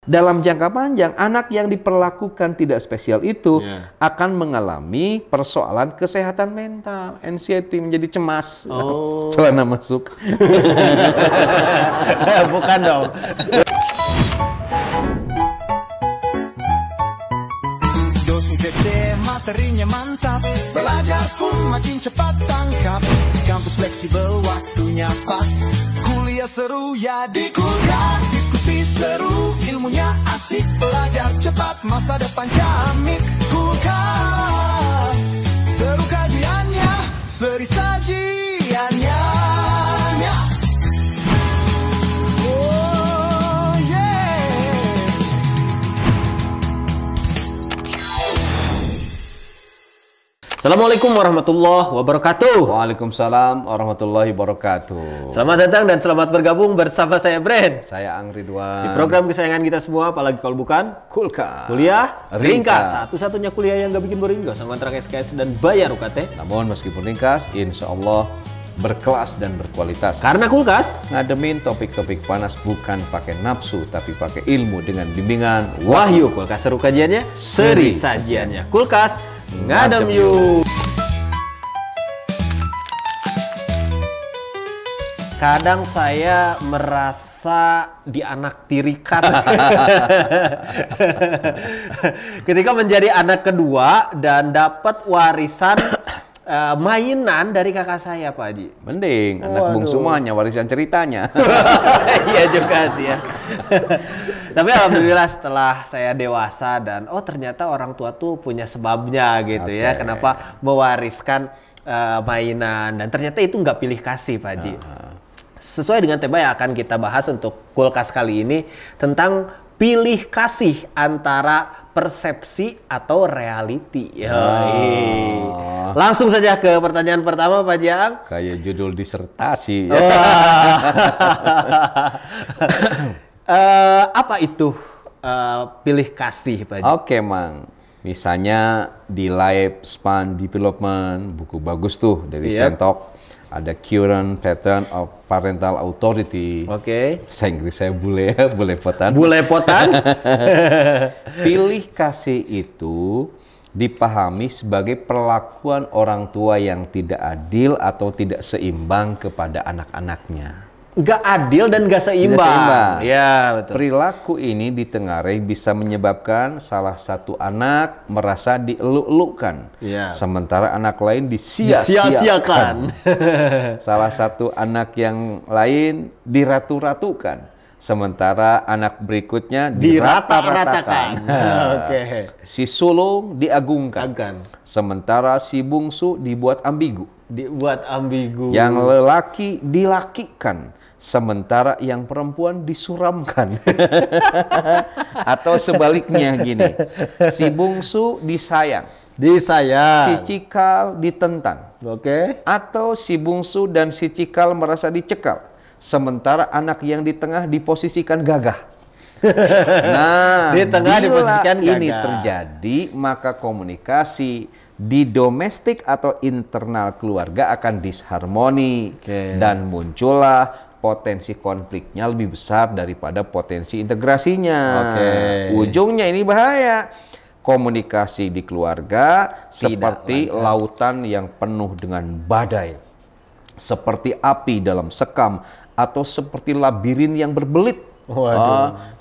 dalam jangka panjang, anak yang diperlakukan tidak spesial itu akan mengalami persoalan kesehatan mental, anxiety, menjadi cemas. Oh. Celana masuk. Bukan dong. Dosen gede, materinya mantap, belajar pun makin cepat tangkap. Kampus fleksibel, waktunya pas, kuliah seru ya di Kulkas. Diskusi seru, ilmunya asik, belajar cepat, masa depan jamin. Kulkas, seru kajiannya, seri sajiannya. Oh yeah. Assalamualaikum warahmatullahi wabarakatuh. Waalaikumsalam warahmatullahi wabarakatuh. Selamat datang dan selamat bergabung bersama saya Bren Saya Ang Ridwan. di program kesayangan kita semua, apalagi kalau bukan Kulkas. Kuliah Ringkas. Satu-satunya kuliah yang gak bikin boring, gak usah ngontrak SKS dan bayar UKT. Namun meskipun ringkas, insya Allah berkelas dan berkualitas. Karena Kulkas Ngademin topik-topik panas bukan pakai nafsu, tapi pakai ilmu dengan bimbingan Wahyu. Kulkas seru kajiannya, seri sajiannya. Kulkas ngadem yuk. Kadang saya merasa dianaktirikan ketika menjadi anak kedua dan dapat warisan mainan dari kakak saya, Pak Haji. Mending anak bungsu mah hanya warisan ceritanya. Iya juga sih ya. Tapi alhamdulillah setelah saya dewasa dan ternyata orang tua tuh punya sebabnya gitu ya. Kenapa mewariskan mainan, dan ternyata itu nggak pilih kasih, Pak Haji. Sesuai dengan tema yang akan kita bahas untuk Kulkas kali ini tentang pilih kasih antara persepsi atau reality. Langsung saja ke pertanyaan pertama, Pak Jang. Kayak judul disertasi. Apa itu pilih kasih, Pak Jang? Oke, Mang. Misalnya di Lifespan Development, buku bagus tuh dari Sentok. Ada Current Pattern of Parental Authority. Oke. Bahasa Inggris saya bulepotan. Bulepotan. Pilih kasih itu dipahami sebagai perlakuan orang tua yang tidak adil atau tidak seimbang kepada anak-anaknya. Nggak adil dan nggak seimbang. Tidak seimbang. Ya, betul. Perilaku ini ditengarai bisa menyebabkan salah satu anak merasa dieluk-elukan, sementara anak lain disia-siakan. Salah satu anak yang lain diratu-ratukan, sementara anak berikutnya dirata-ratakan. Si sulung diagungkan, sementara si bungsu dibuat ambigu. Yang lelaki dilakikan, sementara yang perempuan disuramkan. Atau sebaliknya gini, si bungsu disayang, si cikal ditentang. Atau si bungsu dan si cikal merasa dicekal, sementara anak yang di tengah diposisikan gagah. Nah, di tengah diposisikan gagah. Ini terjadi, maka komunikasi di domestik atau internal keluarga akan disharmoni dan muncullah potensi konfliknya lebih besar daripada potensi integrasinya. Ujungnya ini bahaya. Komunikasi di keluarga seperti lautan yang penuh dengan badai, seperti api dalam sekam, atau seperti labirin yang berbelit.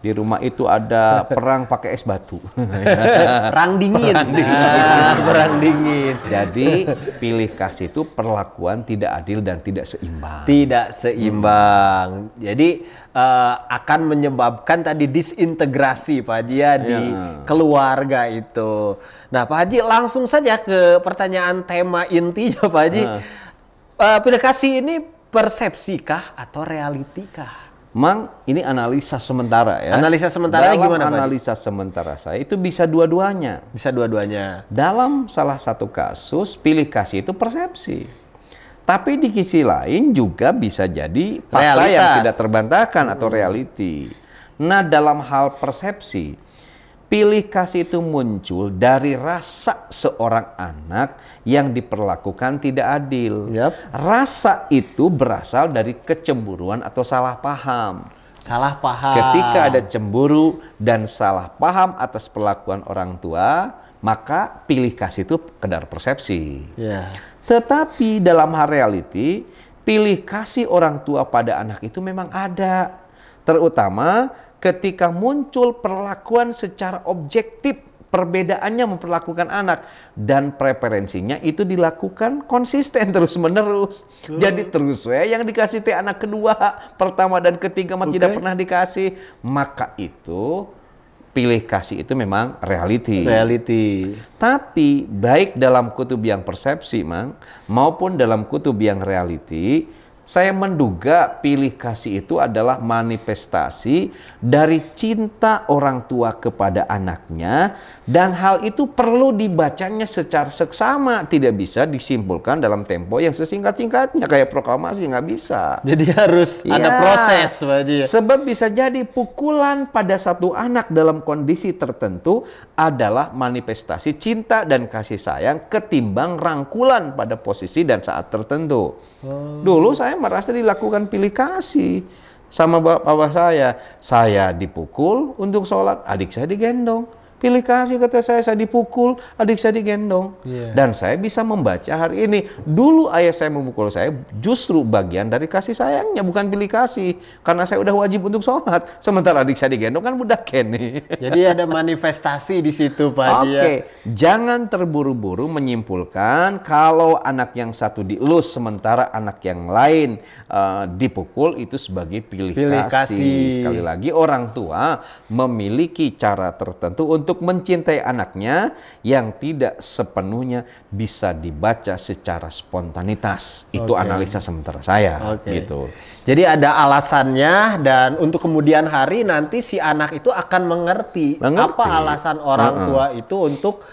Di rumah itu ada perang pakai es batu. Perang dingin. Perang dingin. Jadi pilih kasih itu perlakuan tidak adil dan tidak seimbang. Tidak seimbang. Jadi akan menyebabkan tadi disintegrasi, Pak Haji, di keluarga itu. Nah, Pak Haji, langsung saja ke pertanyaan tema intinya, Pak Haji. Pilih kasih ini persepsikah atau realitikah? Mang, ini analisa sementara ya. Analisa sementara gimana, Pak? Analisa sementara saya itu bisa dua-duanya. Bisa dua-duanya. Dalam salah satu kasus, pilih kasih itu persepsi. Tapi di sisi lain juga bisa jadi fakta yang tidak terbantahkan atau reality. Nah, dalam hal persepsi, pilih kasih itu muncul dari rasa seorang anak yang diperlakukan tidak adil. Rasa itu berasal dari kecemburuan atau salah paham. Salah paham. Ketika ada cemburu dan salah paham atas perlakuan orang tua, maka pilih kasih itu sekedar persepsi. Ya. Tetapi dalam hal reality, pilih kasih orang tua pada anak itu memang ada. Terutama ketika muncul perlakuan secara objektif, perbedaannya memperlakukan anak dan preferensinya itu dilakukan konsisten terus-menerus. Jadi terus yang dikasih teh anak kedua, pertama dan ketiga mah tidak pernah dikasih, maka itu pilih kasih itu memang reality. Tapi baik dalam kutub yang persepsi maupun dalam kutub yang reality, saya menduga pilih kasih itu adalah manifestasi dari cinta orang tua kepada anaknya, dan hal itu perlu dibacanya secara seksama, tidak bisa disimpulkan dalam tempo yang sesingkat-singkatnya kayak proklamasi, nggak bisa. Jadi harus ada proses, Pak Haji. Sebab bisa jadi pukulan pada satu anak dalam kondisi tertentu adalah manifestasi cinta dan kasih sayang ketimbang rangkulan pada posisi dan saat tertentu. Dulu saya merasa dilakukan pilih kasih sama bapak saya dipukul untuk sholat, adik saya digendong. Pilih kasih kata saya dipukul, adik saya digendong. Dan saya bisa membaca hari ini, dulu ayah saya memukul saya justru bagian dari kasih sayangnya, bukan pilih kasih. Karena saya udah wajib untuk sholat, sementara adik saya digendong kan budak kene. Jadi ada manifestasi di situ, Pak Haji. Oke, jangan terburu-buru menyimpulkan kalau anak yang satu dielus sementara anak yang lain dipukul itu sebagai pilih kasih. Sekali lagi orang tua memiliki cara tertentu untuk mencintai anaknya yang tidak sepenuhnya bisa dibaca secara spontanitas. Itu analisa sementara saya. Gitu. Jadi ada alasannya, dan untuk kemudian hari nanti si anak itu akan mengerti. Apa alasan orang tua itu untuk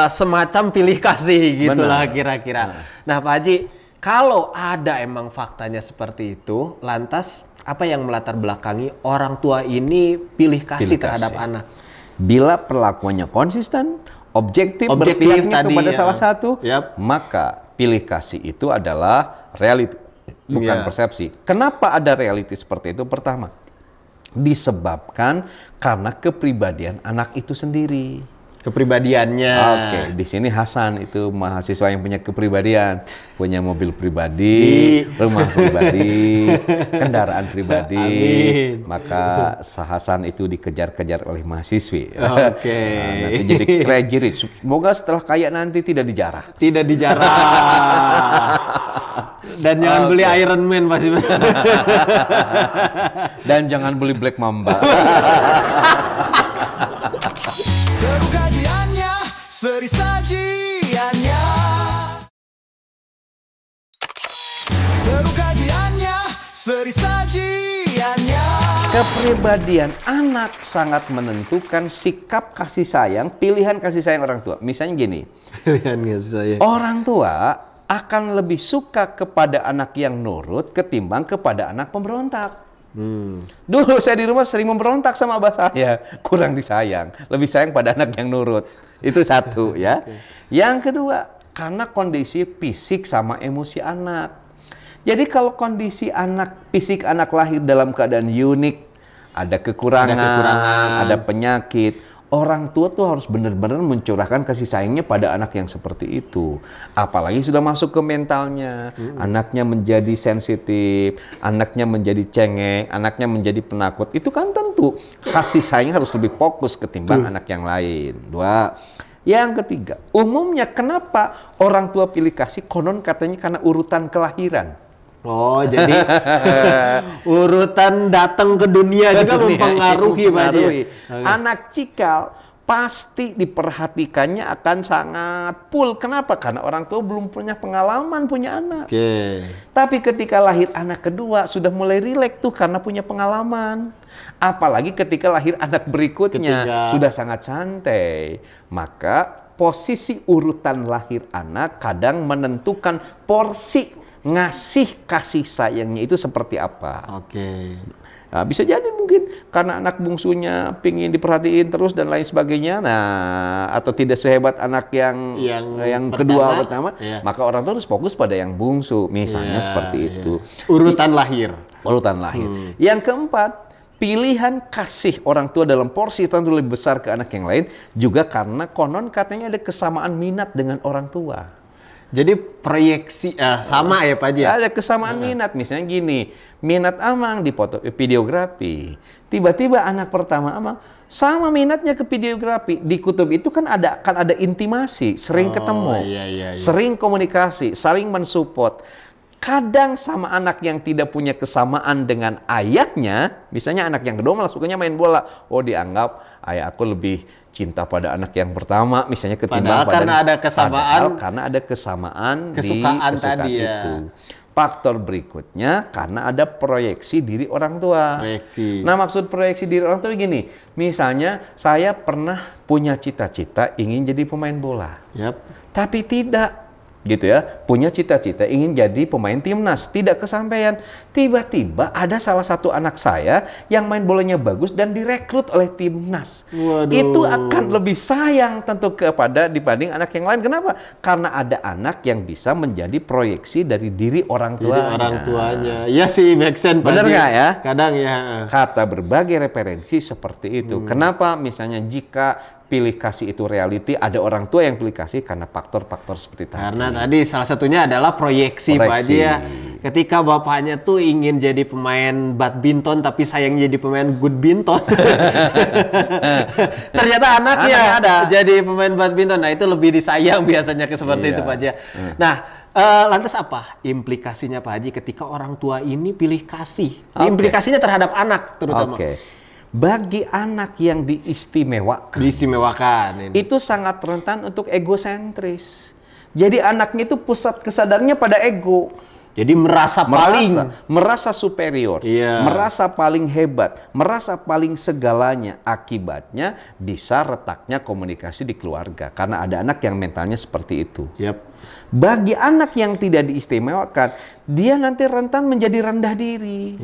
semacam pilih kasih gitulah kira-kira. Nah Pak Haji, kalau ada emang faktanya seperti itu, lantas apa yang melatar belakangi orang tua ini pilih kasih terhadap anak? Bila perlakuannya konsisten, objektif berpihaknya kepada salah satu, maka pilih kasih itu adalah reality, bukan persepsi. Kenapa ada reality seperti itu? Pertama, disebabkan karena kepribadian anak itu sendiri. Kepribadiannya. Oke, di sini Hasan itu mahasiswa yang punya kepribadian, punya mobil pribadi, rumah pribadi, kendaraan pribadi. Amin. Maka Hasan itu dikejar-kejar oleh mahasiswi. Oke. Nanti jadi crazy rich. Semoga setelah kaya nanti tidak dijarah. Tidak dijarah. Dan jangan beli Iron Man pasti. Dan jangan beli Black Mamba. Seru kajiannya, seri sajiannya. Seru kajiannya, seri sajiannya. Kepribadian anak sangat menentukan sikap kasih sayang, pilihan kasih sayang orang tua. Misalnya gini, Pilihan kasih sayang. orang tua akan lebih suka kepada anak yang nurut ketimbang kepada anak pemberontak. Dulu saya di rumah sering memberontak sama abah saya, kurang disayang, lebih sayang pada anak yang nurut. Itu satu ya. Yang kedua, karena kondisi fisik sama emosi anak. Jadi kalau kondisi fisik anak lahir dalam keadaan unik, ada kekurangan, ada penyakit, orang tua tuh harus benar-benar mencurahkan kasih sayangnya pada anak yang seperti itu. Apalagi sudah masuk ke mentalnya, anaknya menjadi sensitif, anaknya menjadi cengeng, anaknya menjadi penakut. Itu kan tentu kasih sayangnya harus lebih fokus ketimbang anak yang lain. Dua. Yang ketiga, umumnya kenapa orang tua pilih kasih? Konon katanya karena urutan kelahiran. Oh, jadi urutan datang ke dunia juga mempengaruhi, Pak Haji. Anak cikal pasti diperhatikannya akan sangat full. Kenapa? Karena orang tua belum punya pengalaman punya anak. Tapi ketika lahir anak kedua sudah mulai rileks tuh karena punya pengalaman. Apalagi ketika lahir anak berikutnya sudah sangat santai. Maka posisi urutan lahir anak kadang menentukan porsi ngasih kasih sayangnya itu seperti apa. Nah, bisa jadi mungkin karena anak bungsunya pingin diperhatiin terus dan lain sebagainya. Nah, atau tidak sehebat anak yang kedua pertama, maka orang tua harus fokus pada yang bungsu. Misalnya seperti itu. Urutan lahir. Urutan lahir. Yang keempat, pilihan kasih orang tua dalam porsi tertentu lebih besar ke anak yang lain juga karena konon katanya ada kesamaan minat dengan orang tua. Jadi proyeksi sama ya Pak Haji? Ada kesamaan minat, misalnya gini, minat Amang di foto videografi. Tiba-tiba anak pertama Amang sama minatnya ke videografi. Di kutub itu kan ada intimasi, sering ketemu, iya. sering komunikasi, saling mensupport. Kadang sama anak yang tidak punya kesamaan dengan ayahnya, misalnya anak yang kedua malah sukanya main bola. Oh, dianggap ayah aku lebih cinta pada anak yang pertama, misalnya ketimbang pada karena ada kesamaan, karena ada kesamaan kesukaan di tadi itu. Faktor berikutnya karena ada proyeksi diri orang tua. Proyeksi. Nah, maksud proyeksi diri orang tua gini, misalnya saya pernah punya cita-cita ingin jadi pemain bola, tapi tidak. Gitu ya, punya cita-cita ingin jadi pemain timnas, tidak kesampaian. Tiba-tiba ada salah satu anak saya yang main bolanya bagus dan direkrut oleh timnas. Waduh. Itu akan lebih sayang tentu kepada dibanding anak yang lain. Kenapa? Karena ada anak yang bisa menjadi proyeksi dari diri orang tuanya. Diri orang tuanya. Iya sih, make sense. Bener nggak ya? Kadang ya. Kata berbagai referensi seperti itu. Kenapa? Misalnya jika pilih kasih itu reality, ada orang tua yang pilih kasih karena faktor-faktor seperti tadi. Karena tadi salah satunya adalah proyeksi Pak Haji ya. Ketika bapaknya tuh ingin jadi pemain badminton tapi sayang jadi pemain good binton. Ternyata anaknya ada jadi pemain badminton. Nah, itu lebih disayang biasanya seperti itu Pak Haji. Nah, lantas apa implikasinya Pak Haji ketika orang tua ini pilih kasih? Implikasinya terhadap anak terutama. Bagi anak yang diistimewakan, itu sangat rentan untuk egosentris. Jadi anaknya itu pusat kesadarannya pada ego. Jadi merasa superior, merasa paling hebat, merasa paling segalanya. Akibatnya bisa retaknya komunikasi di keluarga karena ada anak yang mentalnya seperti itu. Bagi anak yang tidak diistimewakan, dia nanti rentan menjadi rendah diri,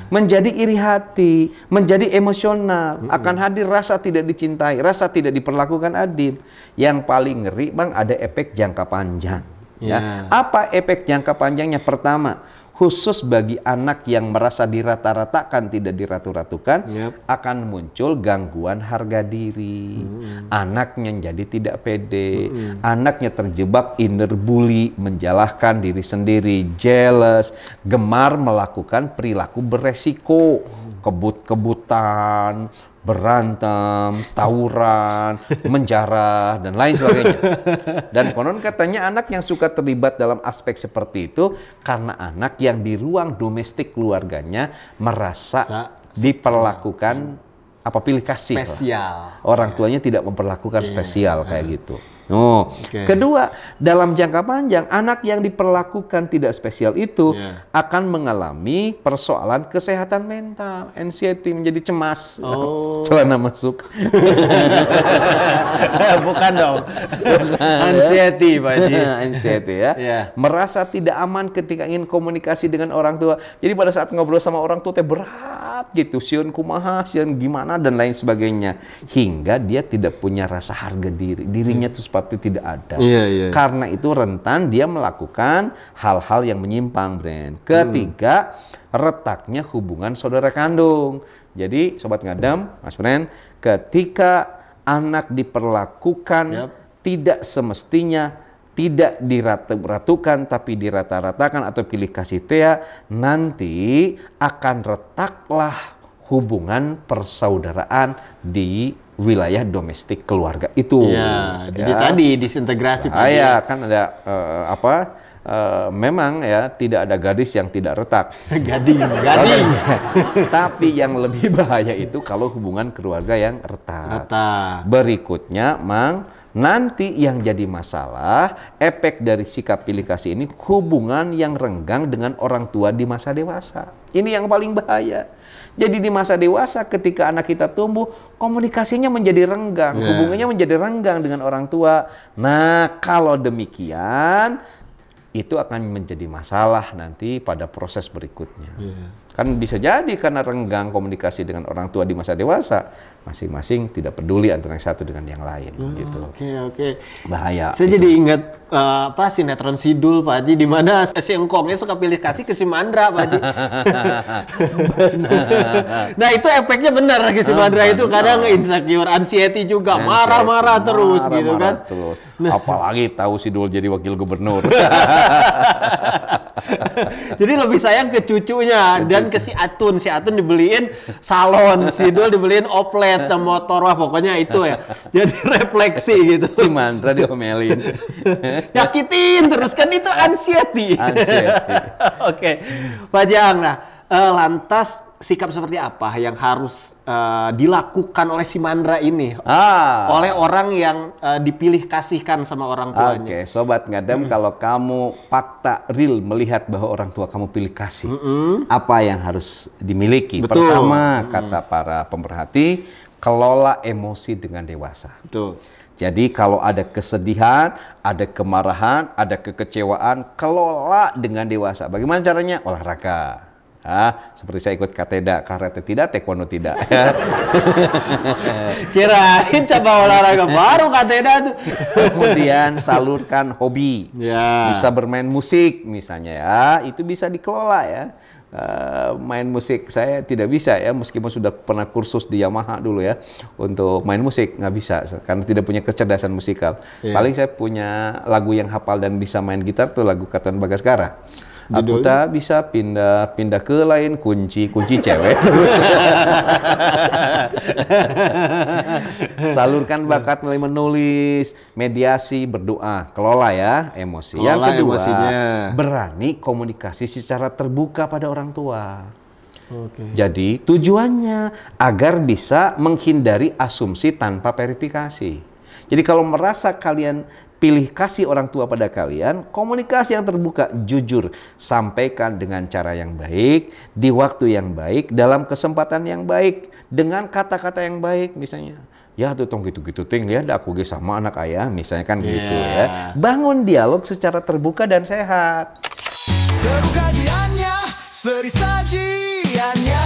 menjadi iri hati, menjadi emosional, akan hadir rasa tidak dicintai, rasa tidak diperlakukan adil. Yang paling ngeri Bang, ada efek jangka panjang. Apa efek jangka panjangnya? Pertama, khusus bagi anak yang merasa dirata-ratakan, tidak diratu-ratukan, akan muncul gangguan harga diri. Anaknya jadi tidak pede, anaknya terjebak inner bully, menjalahkan diri sendiri, jealous, gemar melakukan perilaku beresiko, kebut-kebutan, berantem, tawuran, menjarah, dan lain sebagainya. Dan konon katanya anak yang suka terlibat dalam aspek seperti itu karena anak yang di ruang domestik keluarganya merasa diperlakukan pilih kasih spesial. Orang tuanya tidak memperlakukan spesial kayak gitu. Kedua, dalam jangka panjang anak yang diperlakukan tidak spesial itu akan mengalami persoalan kesehatan mental, anxiety, menjadi cemas, celana masuk. Bukan dong. Anxiety Pak Haji. Anxiety ya. Merasa tidak aman ketika ingin komunikasi dengan orang tua. Jadi pada saat ngobrol sama orang tua berat gitu, sieun kumaha, sieun gimana dan lain sebagainya, hingga dia tidak punya rasa harga diri, dirinya itu seperti tidak ada. Karena itu rentan dia melakukan hal-hal yang menyimpang, Bren. Ketiga, retaknya hubungan saudara kandung. Jadi sobat ngadam, Mas Bren, ketika anak diperlakukan tidak semestinya, tidak diratu-ratukan tapi dirata-ratakan atau pilih kasih tea, nanti akan retaklah hubungan persaudaraan di wilayah domestik keluarga itu. Jadi tadi disintegrasi. Kan ada memang ya tidak ada gadis yang tidak retak. Gading. Tapi yang lebih bahaya itu kalau hubungan keluarga yang retak. Berikutnya, nanti yang jadi masalah, efek dari sikap pilih kasih ini, hubungan yang renggang dengan orang tua di masa dewasa. Ini yang paling bahaya. Jadi di masa dewasa ketika anak kita tumbuh, komunikasinya menjadi renggang, hubungannya menjadi renggang dengan orang tua. Nah, kalau demikian, itu akan menjadi masalah nanti pada proses berikutnya. Kan bisa jadi karena renggang komunikasi dengan orang tua di masa dewasa, masing-masing tidak peduli antara yang satu dengan yang lain gitu. Oke. Bahaya. Saya jadi ingat sinetron Sidul Pak Haji, di mana si Engkongnya suka pilih kasih ke si Mandra Pak Haji. Nah itu efeknya benar ke si Mandra itu kadang insecure, anxiety juga, marah-marah terus gitu kan. Apalagi tahu Sidul jadi wakil gubernur. Jadi lebih sayang ke cucunya dan ke si Atun. Si Atun dibeliin salon, Sidul dibeliin oplet, motor, wah pokoknya itu ya. Jadi refleksi gitu. Si Mandra diomelin. Yakitin terus kan itu anxiety. Oke. Pak Jang, nah lantas sikap seperti apa yang harus dilakukan oleh si Mandra ini oleh orang yang dipilih kasihkan sama orang tuanya? Oke, Sobat Ngadem, kalau kamu fakta real melihat bahwa orang tua kamu pilih kasih, apa yang harus dimiliki? Betul. Pertama, kata para pemerhati, kelola emosi dengan dewasa. Betul. Jadi kalau ada kesedihan, ada kemarahan, ada kekecewaan, kelola dengan dewasa. Bagaimana caranya? Olahraga. Seperti saya ikut kateda, karate tidak, taekwondo tidak. Kirain coba olahraga baru kateda tuh. Kemudian salurkan hobi, bisa bermain musik misalnya ya, itu bisa dikelola ya. Main musik saya tidak bisa ya, meskipun sudah pernah kursus di Yamaha dulu ya untuk main musik, nggak bisa karena tidak punya kecerdasan musikal. Paling saya punya lagu yang hafal dan bisa main gitar tuh lagu Katon Bagaskara. Aku tak bisa pindah ke lain, kunci cewek terus. Salurkan bakat melalui menulis, mediasi, berdoa, kelola ya emosi. Yang kedua, berani komunikasi secara terbuka pada orang tua. Jadi tujuannya agar bisa menghindari asumsi tanpa verifikasi. Jadi kalau merasa kalian pilih kasih orang tua pada kalian, komunikasi yang terbuka, jujur, sampaikan dengan cara yang baik, di waktu yang baik, dalam kesempatan yang baik, dengan kata-kata yang baik misalnya. Ya tuh tong gitu-gitu ting, lihat aku ge sama anak ayah, misalnya kan gitu ya. Bangun dialog secara terbuka dan sehat. Seru kajiannya, seri sajiannya.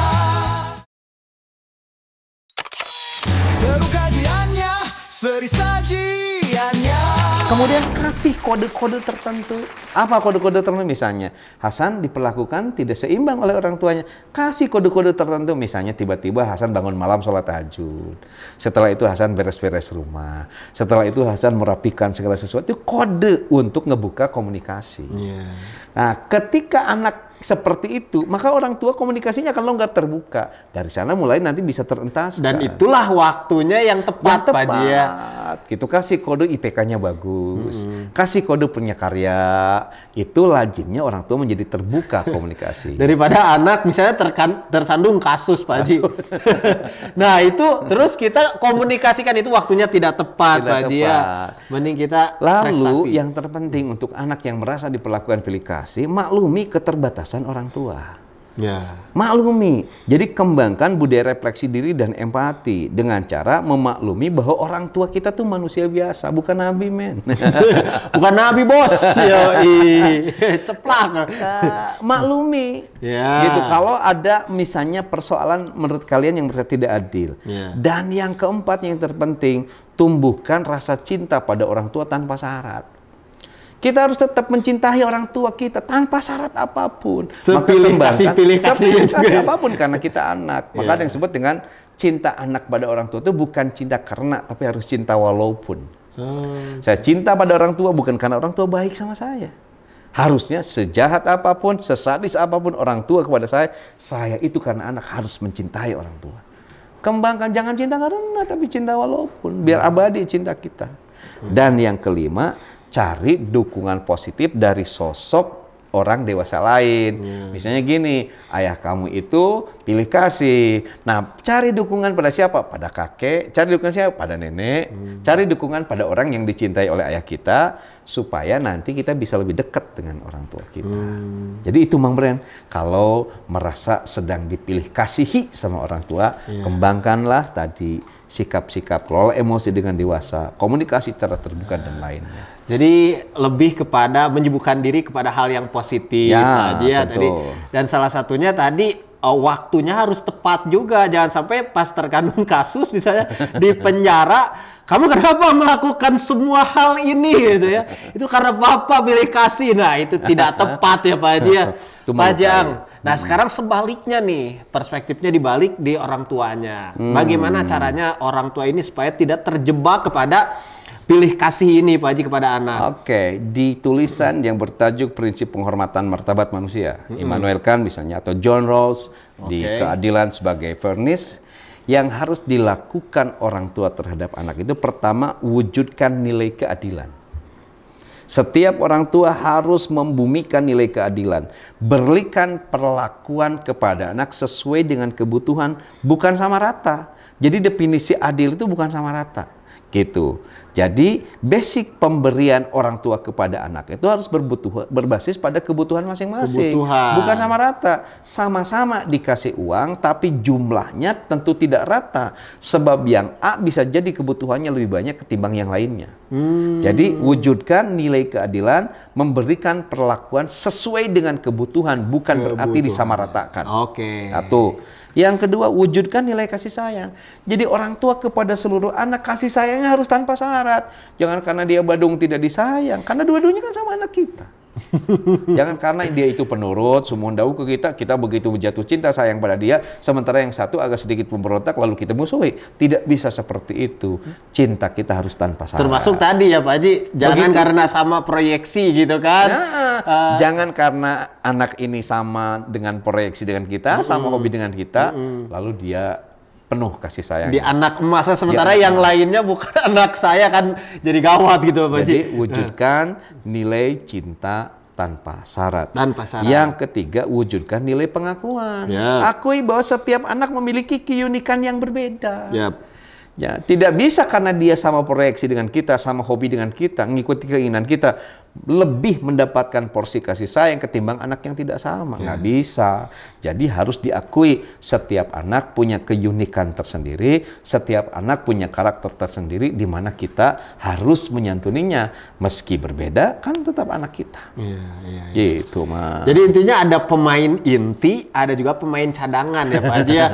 Seru kajiannya, seri sajiannya. Kemudian kasih kode-kode tertentu. Apa kode-kode tertentu? Misalnya, Hasan diperlakukan tidak seimbang oleh orang tuanya. Kasih kode-kode tertentu. Misalnya tiba-tiba Hasan bangun malam sholat tahajud. Setelah itu Hasan beres-beres rumah. Setelah itu Hasan merapikan segala sesuatu. Itu kode untuk ngebuka komunikasi. Nah, ketika anak seperti itu, maka orang tua komunikasinya akan longgar terbuka. Dari sana mulai nanti bisa terentaskan. Dan itulah waktunya yang tepat, Pak Haji ya. Gitu, kasih kode IPK-nya bagus, kasih kode punya karya, itu lazimnya orang tua menjadi terbuka komunikasi. Daripada anak misalnya tersandung kasus Pak Haji. Nah itu terus kita komunikasikan itu waktunya tidak tepat Pak Haji ya. Mending kita Lalu prestasi. yang terpenting untuk anak yang merasa diperlakukan pilih kasih, maklumi keterbatasan orang tua. Maklumi. Jadi kembangkan budaya refleksi diri dan empati dengan cara memaklumi bahwa orang tua kita tuh manusia biasa, bukan nabi, men. Bukan nabi, bos. Yoi. Ceplak. Maklumi. Gitu. Kalau ada misalnya persoalan menurut kalian yang merasa tidak adil. Dan yang keempat yang terpenting, tumbuhkan rasa cinta pada orang tua tanpa syarat. Kita harus tetap mencintai orang tua kita tanpa syarat apapun. Pilih kasih apapun karena kita anak. Maka ada yang disebut dengan cinta anak pada orang tua itu bukan cinta karena, tapi harus cinta walaupun. Saya cinta pada orang tua bukan karena orang tua baik sama saya. Harusnya sejahat apapun, sesadis apapun orang tua kepada saya itu karena anak harus mencintai orang tua. Kembangkan, jangan cinta karena, tapi cinta walaupun. Biar abadi cinta kita. Dan yang kelima, cari dukungan positif dari sosok orang dewasa lain. Misalnya gini, ayah kamu itu pilih kasih. Nah, cari dukungan pada siapa? Pada kakek. Cari dukungan siapa? Pada nenek. Cari dukungan pada orang yang dicintai oleh ayah kita, supaya nanti kita bisa lebih dekat dengan orang tua kita. Jadi itu Mang Bren, kalau merasa sedang dipilih kasihi sama orang tua, kembangkanlah tadi sikap-sikap, kelola emosi dengan dewasa, komunikasi secara terbuka dan lainnya. Jadi lebih kepada menyibukkan diri kepada hal yang positif ya, tadi. Dan salah satunya tadi waktunya harus tepat juga. Jangan sampai pas terkandung kasus misalnya di penjara, kamu kenapa melakukan semua hal ini gitu ya? Itu karena Bapak pilih kasih. Nah, itu tidak tepat ya Pak Haji ya. Pak Jang. Nah, sekarang sebaliknya nih, perspektifnya dibalik di orang tuanya. Bagaimana caranya orang tua ini supaya tidak terjebak kepada pilih kasih ini Pak Haji kepada anak? Oke, di tulisan yang bertajuk Prinsip Penghormatan Martabat Manusia, Immanuel Kant misalnya, atau John Rawls di Keadilan sebagai Fairness, yang harus dilakukan orang tua terhadap anak itu pertama, wujudkan nilai keadilan. Setiap orang tua harus membumikan nilai keadilan, berikan perlakuan kepada anak sesuai dengan kebutuhan, bukan sama rata. Jadi definisi adil itu bukan sama rata. Gitu. Jadi basic pemberian orang tua kepada anak itu harus berbasis pada kebutuhan masing-masing. Bukan sama rata. Sama-sama dikasih uang tapi jumlahnya tentu tidak rata. Sebab yang A bisa jadi kebutuhannya lebih banyak ketimbang yang lainnya. Jadi wujudkan nilai keadilan, memberikan perlakuan sesuai dengan kebutuhan, bukan berarti disamaratakan. Satu. Yang kedua, wujudkan nilai kasih sayang. Jadi orang tua kepada seluruh anak kasih sayangnya harus tanpa syarat. Jangan karena dia badung tidak disayang, karena dua-duanya kan sama anak kita. Jangan karena dia itu penurut, sumondau ke kita, kita begitu jatuh cinta sayang pada dia, sementara yang satu agak sedikit pemberontak lalu kita musuhi. Tidak bisa seperti itu. Cinta kita harus tanpa syarat. Termasuk tadi ya Pak Haji, jangan karena sama proyeksi gitu kan. Jangan karena anak ini sama dengan proyeksi dengan kita, sama hobi dengan kita, lalu dia penuh kasih sayang. Di anak emasnya, sementara yang lainnya bukan anak saya, kan jadi gawat gitu Pak Haji. Jadi wujudkan nilai cinta tanpa syarat. Yang ketiga, wujudkan nilai pengakuan. Akui bahwa setiap anak memiliki keunikan yang berbeda. Ya, tidak bisa karena dia sama proyeksi dengan kita, sama hobi dengan kita, mengikuti keinginan kita, lebih mendapatkan porsi kasih sayang ketimbang anak yang tidak sama. Nggak bisa. Jadi harus diakui setiap anak punya keunikan tersendiri, setiap anak punya karakter tersendiri di mana kita harus menyantuninya. Meski berbeda, kan tetap anak kita. Gitu, Mas. Jadi intinya ada pemain inti, ada juga pemain cadangan ya Pak Haji ya.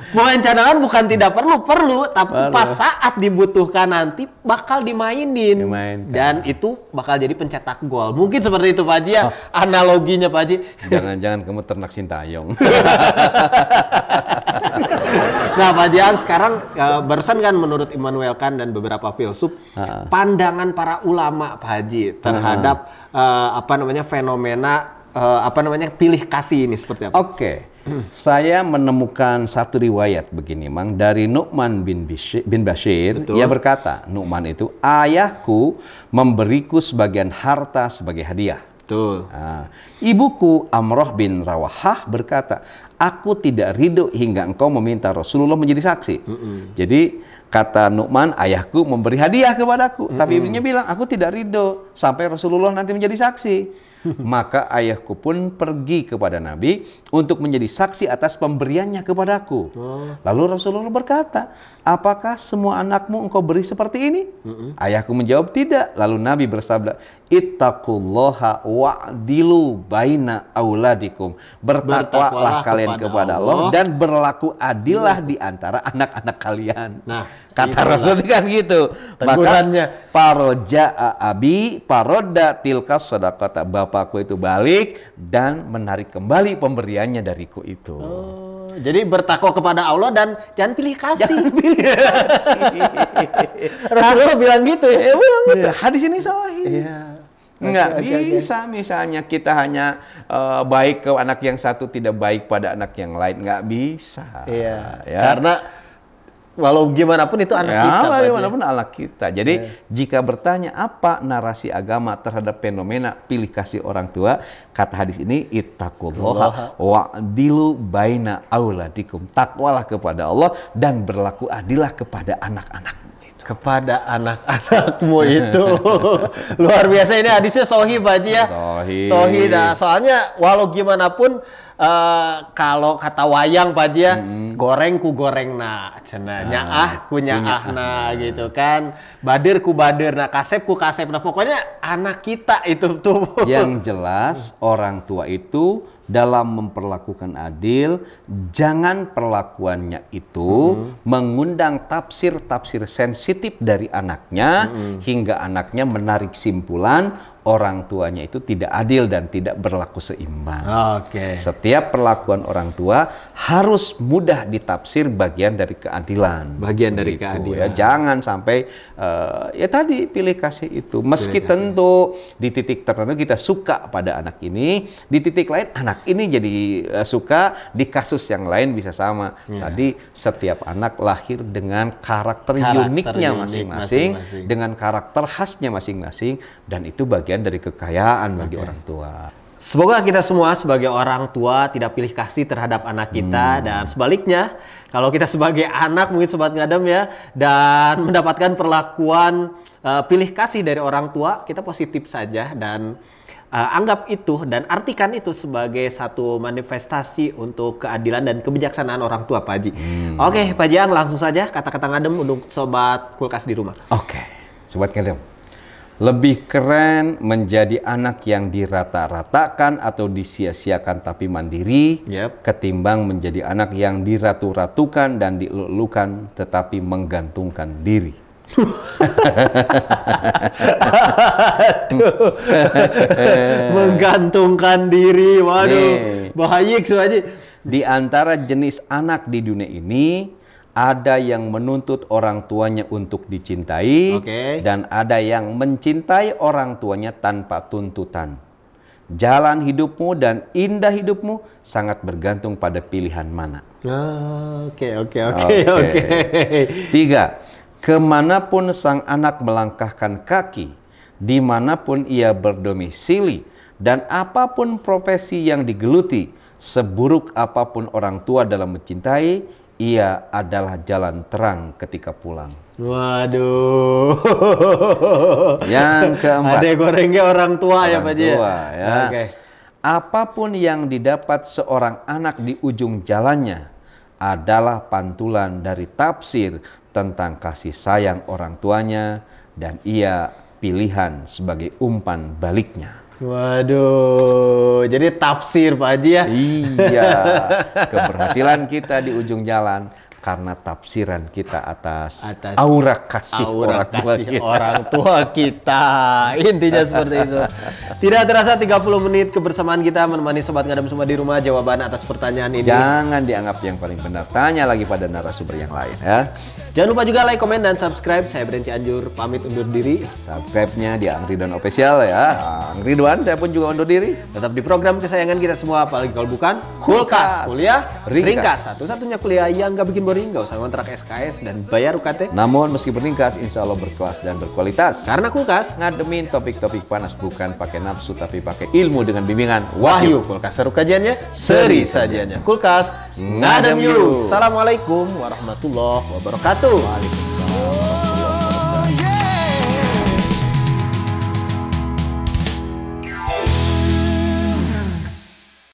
Pemain cadangan bukan tidak perlu, tapi pas saat dibutuhkan nanti bakal dimainin. Dan itu bakal jadi pencetak gol. Mungkin seperti itu Pak Haji ya, analoginya Pak Haji. Jangan-jangan kamu ternak sintayong. Nah Pak Haji, sekarang barusan kan menurut Immanuel Kant dan beberapa filsuf, pandangan para ulama Pak Haji terhadap fenomena pilih kasih ini seperti apa? Saya menemukan satu riwayat begini, Mang, dari Nu'man bin Bashir. Ia berkata, Nu'man itu, ayahku memberiku sebagian harta sebagai hadiah. Ibuku Amroh bin Rawahah berkata, aku tidak ridho hingga engkau meminta Rasulullah menjadi saksi. Jadi kata Nu'man, ayahku memberi hadiah kepadaku, tapi ibunya bilang, aku tidak ridho sampai Rasulullah nanti menjadi saksi. Maka ayahku pun pergi kepada Nabi untuk menjadi saksi atas pemberiannya kepadaku. Lalu Rasulullah berkata, apakah semua anakmu engkau beri seperti ini? Ayahku menjawab, tidak. Lalu Nabi bersabda, ittaqullaha wa'dilu baina auladikum. Bertakwalah kalian kepada Allah dan berlaku adillah di antara anak-anak kalian. Kata Rasul kan gitu. Maka faroja'a abi farodda tilkas sadaqata. Bapakku itu balik dan menarik kembali pemberiannya dariku itu. Jadi bertakwa kepada Allah dan jangan pilih kasih. Rasulullah bilang gitu ya. Hadis ini sahih. Nggak bisa misalnya kita hanya baik ke anak yang satu, tidak baik pada anak yang lain. Nggak bisa. Karena walau gimana pun itu anak kita. Bagaimanapun anak kita. Jadi jika bertanya apa narasi agama terhadap fenomena pilih kasih orang tua, kata hadis ini, ittaqullaha wa'dilu baina auladikum. Takwalah kepada Allah dan berlaku adilah kepada anak-anakmu. Kepada anak-anakmu itu. Luar biasa, ini hadisnya sahih Pak Haji ya. Sahih. Nah, soalnya walau gimana pun kalau kata wayang Pak Haji ya, goreng ku goreng cenah, nyaah ku nyaah gitu kan. Badir ku badir kasep ku kasep. Nah, pokoknya anak kita itu tuh. Yang jelas orang tua itu dalam memperlakukan adil, jangan perlakuannya itu mengundang tafsir-tafsir sensitif dari anaknya hingga anaknya menarik simpulan orang tuanya itu tidak adil dan tidak berlaku seimbang. Oke. Setiap perlakuan orang tua harus mudah ditafsir bagian dari keadilan. Bagian dari Gitu, keadilan. ya. Jangan sampai ya tadi pilih kasih itu. Meski tentu di titik tertentu kita suka pada anak ini, di titik lain anak ini jadi suka, di kasus yang lain bisa sama. Tadi setiap anak lahir dengan karakter uniknya masing-masing, dengan karakter khasnya masing-masing, dan itu bagian dari kekayaan bagi orang tua. Semoga kita semua sebagai orang tua tidak pilih kasih terhadap anak kita, dan sebaliknya kalau kita sebagai anak mungkin Sobat Ngadem ya, dan mendapatkan perlakuan pilih kasih dari orang tua, kita positif saja dan anggap itu dan artikan itu sebagai satu manifestasi untuk keadilan dan kebijaksanaan orang tua, Pak Haji. Oke, Pak Jiang, langsung saja kata-kata Ngadem untuk Sobat Kulkas di rumah. Oke, Sobat Ngadem. Lebih keren menjadi anak yang dirata-ratakan atau disia-siakan tapi mandiri, ketimbang menjadi anak yang diratu-ratukan dan dielulukan tetapi menggantungkan diri. Menggantungkan diri, waduh, bahaya Haji. Di antara jenis anak di dunia ini, ada yang menuntut orang tuanya untuk dicintai, dan ada yang mencintai orang tuanya tanpa tuntutan. Jalan hidupmu dan indah hidupmu sangat bergantung pada pilihan mana. Oke. 3. Kemanapun sang anak melangkahkan kaki, dimanapun ia berdomisili, dan apapun profesi yang digeluti, seburuk apapun orang tua dalam mencintai, ia adalah jalan terang ketika pulang. Waduh. Yang keempat. Adek gorengnya orang tua ya, Pak Ji. Ya. Apapun yang didapat seorang anak di ujung jalannya adalah pantulan dari tafsir tentang kasih sayang orang tuanya, dan ia pilihan sebagai umpan baliknya. Waduh, jadi tafsir Pak Haji ya? Iya, keberhasilan kita di ujung jalan karena tafsiran kita atas aura kasih orang tua kita. Intinya seperti itu. Tidak terasa 30 menit kebersamaan kita menemani Sobat Ngadem semua di rumah. Jawaban atas pertanyaan ini jangan dianggap yang paling benar. Tanya lagi pada narasumber yang lain ya. Jangan lupa juga like, komen, dan subscribe. Saya Bren Cianjur pamit undur diri. Subscribe-nya di Ang Ridwan Official ya. Ang Ridwan, saya pun juga undur diri. Tetap di program kesayangan kita semua, apalagi kalau bukan Kulkas. Kuliah ringkas. Satu-satunya kuliah yang gak bikin boring, gak usah ngontrak SKS dan bayar UKT. Namun meskipun ringkas, insya Allah berkelas dan berkualitas. Karena Kulkas ngademin topik-topik panas bukan pakai nafsu tapi pakai ilmu dengan bimbingan Wahyu. Kulkas seru kajiannya, seri sajiannya. Kulkas ngadem yuk. Assalamualaikum warahmatullahi wabarakatuh.